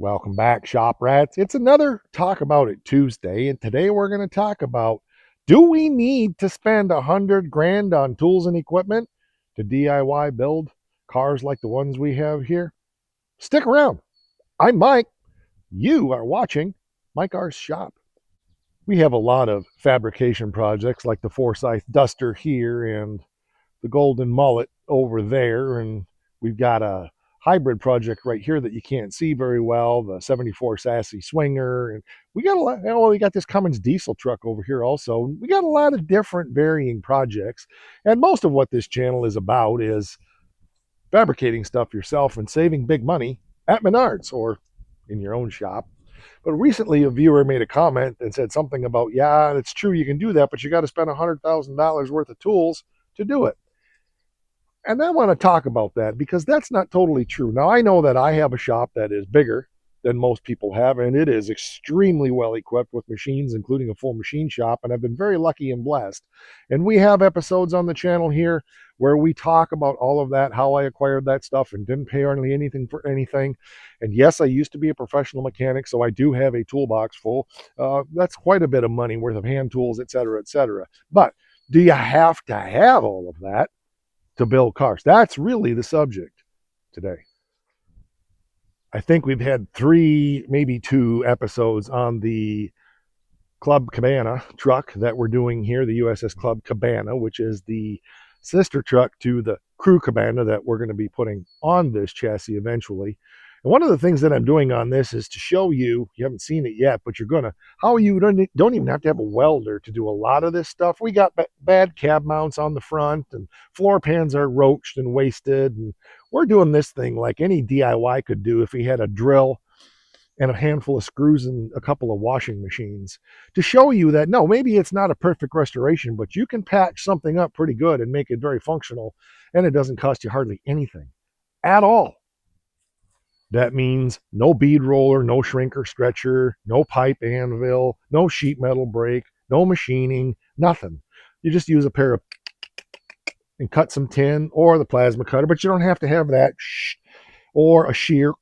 Welcome back, shop rats. It's another Talk About It Tuesday, and today we're going to talk about, do we need to spend 100 grand on tools and equipment to DIY build cars like the ones we have here? Stick around. I'm Mike. You are watching Mike R's Shop. We have a lot of fabrication projects like the Forsyth Duster here and the Golden Mullet over there, and we've got a hybrid project right here that you can't see very well, the 74 Sassy Swinger, and we got a lot. Well, we got this Cummins diesel truck over here also. We got a lot of different varying projects, and most of what this channel is about is fabricating stuff yourself and saving big money at Menards or in your own shop. But recently, a viewer made a comment and said something about, yeah, it's true, you can do that, but you got to spend $100,000 worth of tools to do it. And I want to talk about that because that's not totally true. Now, I know that I have a shop that is bigger than most people have, and it is extremely well equipped with machines, including a full machine shop, and I've been very lucky and blessed. And we have episodes on the channel here where we talk about all of that, how I acquired that stuff and didn't pay hardly anything for anything. And yes, I used to be a professional mechanic, so I do have a toolbox full. That's quite a bit of money worth of hand tools, etc., etc. But do you have to have all of that to build cars? That's really the subject today. I think we've had 3, maybe 2 episodes on the Club Cabana truck that we're doing here, the USS Club Cabana, which is the sister truck to the Crew Cabana that we're going to be putting on this chassis eventually. And one of the things that I'm doing on this is to show you, you haven't seen it yet, but you're going to, how you don't even have to have a welder to do a lot of this stuff. We got bad cab mounts on the front, and floor pans are roached and wasted. And we're doing this thing like any DIY could do if he had a drill and a handful of screws and a couple of washing machines, to show you that, no, maybe it's not a perfect restoration, but you can patch something up pretty good and make it very functional, and it doesn't cost you hardly anything at all. That means no bead roller, no shrinker stretcher, no pipe anvil, no sheet metal brake, no machining, nothing. You just use a pair of and cut some tin or the plasma cutter, but you don't have to have that, or a shear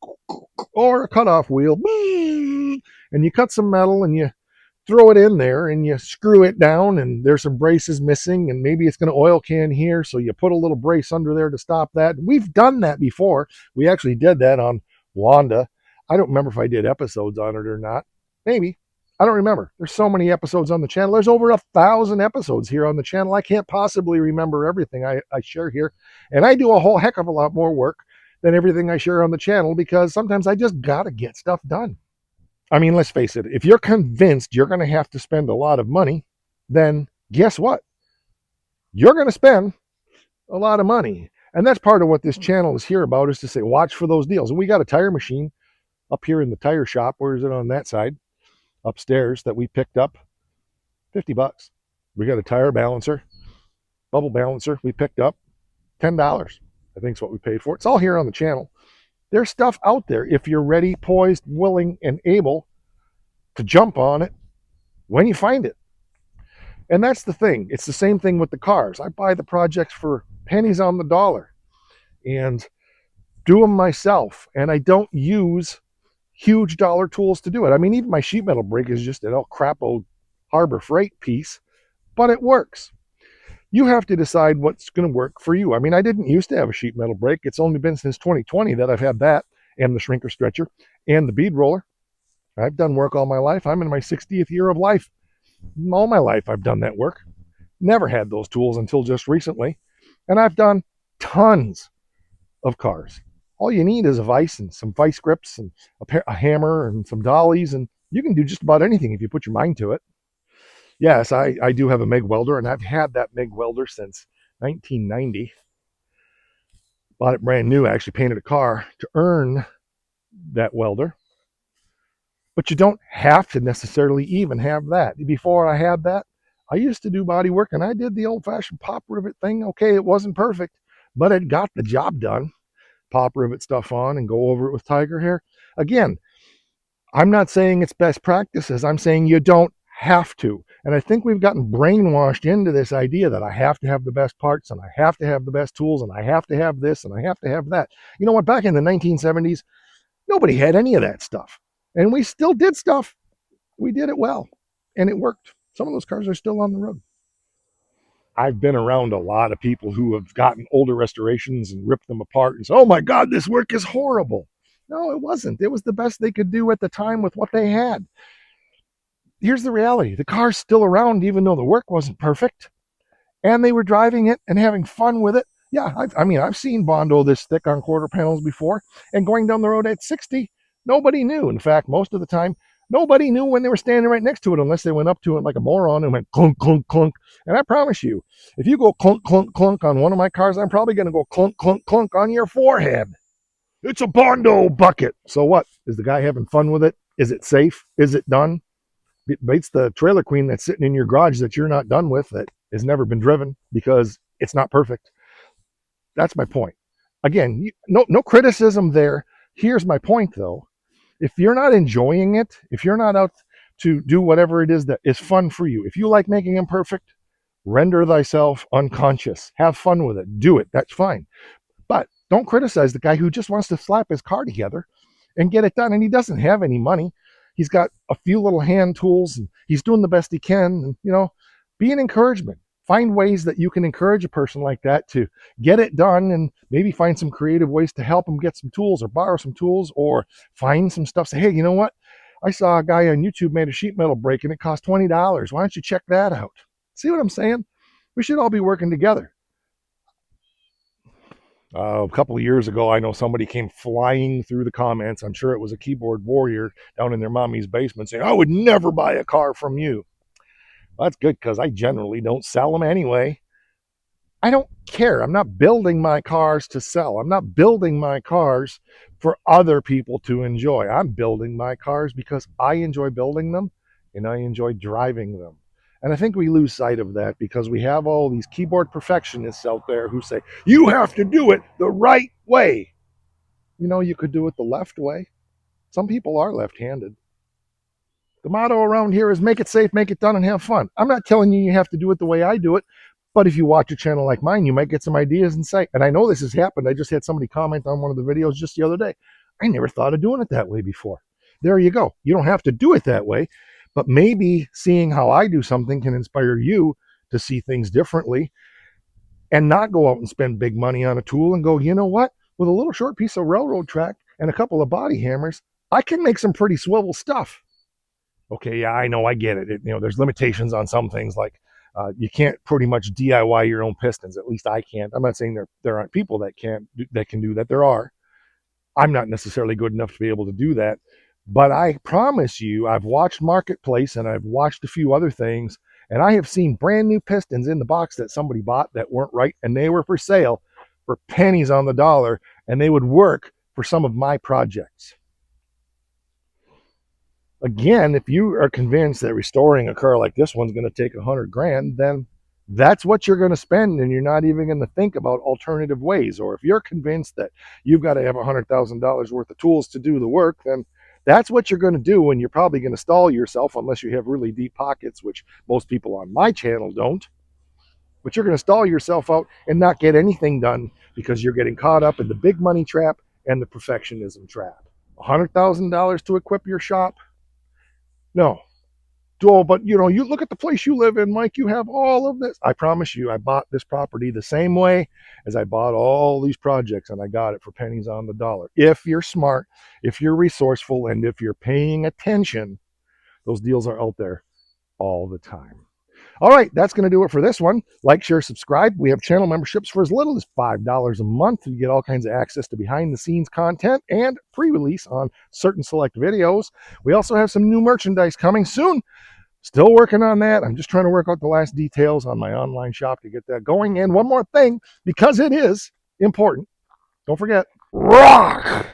or a cutoff wheel. And you cut some metal and you throw it in there and you screw it down, and there's some braces missing, and maybe it's going to oil can here, so you put a little brace under there to stop that. We've done that before. We actually did that on Wanda. I don't remember if I did episodes on it or not. Maybe. I don't remember. There's so many episodes on the channel. There's over 1,000 episodes here on the channel. I can't possibly remember everything I share here. And I do a whole heck of a lot more work than everything I share on the channel, because sometimes I just got to get stuff done. I mean, let's face it, if you're convinced you're going to have to spend a lot of money, then guess what? You're going to spend a lot of money. And that's part of what this channel is here about, is to say, watch for those deals. And we got a tire machine up here in the tire shop. Where is it on that side? Upstairs, that we picked up. $50. We got a tire balancer, bubble balancer we picked up. $10. I think is what we paid for it. It's all here on the channel. There's stuff out there if you're ready, poised, willing, and able to jump on it when you find it. And that's the thing. It's the same thing with the cars. I buy the projects for pennies on the dollar and do them myself. And I don't use huge dollar tools to do it. I mean, even my sheet metal brake is just an old crap old Harbor Freight piece, but it works. You have to decide what's going to work for you. I mean, I didn't used to have a sheet metal brake. It's only been since 2020 that I've had that, and the shrinker stretcher, and the bead roller. I've done work all my life. I'm in my 60th year of life. All my life I've done that work. Never had those tools until just recently. And I've done tons of cars. All you need is a vise and some vice grips and a hammer and some dollies, and you can do just about anything if you put your mind to it. Yes, I do have a MIG welder, and I've had that MIG welder since 1990. Bought it brand new. I actually painted a car to earn that welder. But you don't have to necessarily even have that. Before I had that, I used to do body work, and I did the old-fashioned pop rivet thing. Okay, it wasn't perfect, but it got the job done. Pop rivet stuff on and go over it with tiger hair. Again, I'm not saying it's best practices. I'm saying you don't have to. And I think we've gotten brainwashed into this idea that I have to have the best parts, and I have to have the best tools, and I have to have this, and I have to have that. You know what? Back in the 1970s, Nobody had any of that stuff. And we still did stuff. We did it well. And it worked. Some of those cars are still on the road. I've been around a lot of people who have gotten older restorations and ripped them apart and said, oh my God, this work is horrible. No, it wasn't. It was the best they could do at the time with what they had. Here's the reality: the car's still around, even though the work wasn't perfect, and they were driving it and having fun with it. Yeah, I've seen Bondo this thick on quarter panels before, and going down the road at 60, nobody knew. In fact, most of the time, nobody knew when they were standing right next to it unless they went up to it like a moron and went clunk, clunk, clunk. And I promise you, if you go clunk, clunk, clunk on one of my cars, I'm probably going to go clunk, clunk, clunk on your forehead. It's a Bondo bucket. So what? Is the guy having fun with it? Is it safe? Is it done? It beats the trailer queen that's sitting in your garage that you're not done with, that has never been driven because it's not perfect. That's my point. Again, no criticism there. Here's my point though. If you're not enjoying it, if you're not out to do whatever it is that is fun for you, if you like making them perfect, render thyself unconscious. Have fun with it. Do it. That's fine. But don't criticize the guy who just wants to slap his car together and get it done. And he doesn't have any money. He's got a few little hand tools and he's doing the best he can. And, be an encouragement. Find ways that you can encourage a person like that to get it done, and maybe find some creative ways to help them get some tools or borrow some tools or find some stuff. Say, hey, you know what? I saw a guy on YouTube made a sheet metal brake and it cost $20. Why don't you check that out? See what I'm saying? We should all be working together. A couple of years ago, I know somebody came flying through the comments. I'm sure it was a keyboard warrior down in their mommy's basement saying, I would never buy a car from you. Well, that's good because I generally don't sell them anyway. I don't care. I'm not building my cars to sell. I'm not building my cars for other people to enjoy. I'm building my cars because I enjoy building them and I enjoy driving them. And I think we lose sight of that because we have all these keyboard perfectionists out there who say, you have to do it the right way. You could do it the left way. Some people are left-handed. The motto around here is make it safe, make it done, and have fun. I'm not telling you have to do it the way I do it, but if you watch a channel like mine, you might get some ideas and say, and I know this has happened. I just had somebody comment on one of the videos just the other day. I never thought of doing it that way before. There you go. You don't have to do it that way, but maybe seeing how I do something can inspire you to see things differently and not go out and spend big money on a tool and go, you know what? With a little short piece of railroad track and a couple of body hammers, I can make some pretty swivel stuff. Okay, yeah, I know, I get it. There's limitations on some things, like you can't pretty much DIY your own pistons. At least I can't. I'm not saying there aren't people that can do that. There are. I'm not necessarily good enough to be able to do that. But I promise you, I've watched Marketplace and I've watched a few other things, and I have seen brand new pistons in the box that somebody bought that weren't right, and they were for sale for pennies on the dollar, and they would work for some of my projects. Again, if you are convinced that restoring a car like this one's going to take $100,000, then that's what you're going to spend, and you're not even going to think about alternative ways. Or if you're convinced that you've got to have $100,000 worth of tools to do the work, then that's what you're going to do, and you're probably going to stall yourself unless you have really deep pockets, which most people on my channel don't. But you're going to stall yourself out and not get anything done because you're getting caught up in the big money trap and the perfectionism trap. $100,000 to equip your shop? No. Oh, but you look at the place you live in, Mike, you have all of this. I promise you, I bought this property the same way as I bought all these projects, and I got it for pennies on the dollar. If you're smart, if you're resourceful, and if you're paying attention, those deals are out there all the time. All right, that's going to do it for this one. Like, share, subscribe. We have channel memberships for as little as $5 a month. You get all kinds of access to behind-the-scenes content and pre-release on certain select videos. We also have some new merchandise coming soon. Still working on that. I'm just trying to work out the last details on my online shop to get that going. And one more thing, because it is important, don't forget, rock!